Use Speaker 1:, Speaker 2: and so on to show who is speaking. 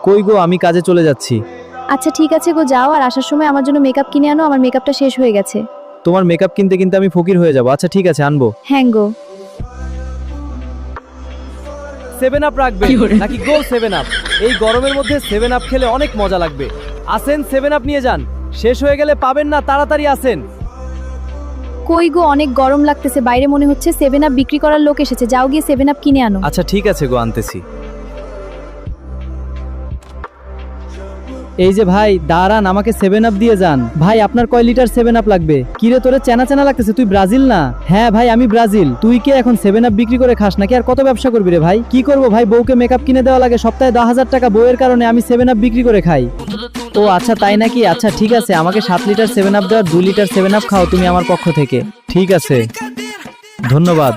Speaker 1: কই গো, আমি কাজে চলে যাচ্ছি।
Speaker 2: আচ্ছা ঠিক আছে গো, যাও, আর আসার সময় আমার জন্য মেকআপ কিনে আনো, আমার মেকআপটা শেষ হয়ে গেছে।
Speaker 1: তোমার মেকআপ কিনতে কিনতে আমি ফকির হয়ে যাবো। আচ্ছা ঠিক আছে, আনবো।
Speaker 2: হ্যাঁ গো।
Speaker 1: 7 আপ রাখবে নাকি গো 7 আপ? এই গরমের মধ্যে 7 আপ খেলে অনেক মজা লাগবে। আসেন 7 আপ নিয়ে যান, শেষ হয়ে গেলে পাবেন না, তাড়াতাড়ি আসেন।
Speaker 2: কই গো, অনেক গরম লাগতেছে, বাইরে মনে হচ্ছে 7 আপ বিক্রি করার লোক এসেছে, যাও গিয়ে 7 আপ কিনে আনো।
Speaker 1: আচ্ছা ঠিক আছে গো, আনতেছি। এই যে ভাই দাঁড়ান, আমাকে 7 আপ দিয়ে যান। ভাই আপনার কয় লিটার 7 আপ লাগবে? কিরে তোরে চেনা চেনা লাগতেছে, তুই ব্রাজিল না? হ্যাঁ ভাই আমি ব্রাজিল। তুই কি এখন 7 আপ বিক্রি করে খাস নাকি? আর কত ব্যবসা করবি রে ভাই? কি করবো ভাই, বউকে মেকআপ কিনে দেওয়া লাগে সপ্তাহে 10,000 টাকা, বউয়ের কারণে আমি 7 আপ বিক্রি করে খাই। ও আচ্ছা তাই নাকি? আচ্ছা ঠিক আছে, আমাকে 7 লিটার 7 আপ দেওয়ার 2 লিটার 7 আপ খাও তুমি আমার পক্ষ থেকে। ঠিক আছে, ধন্যবাদ।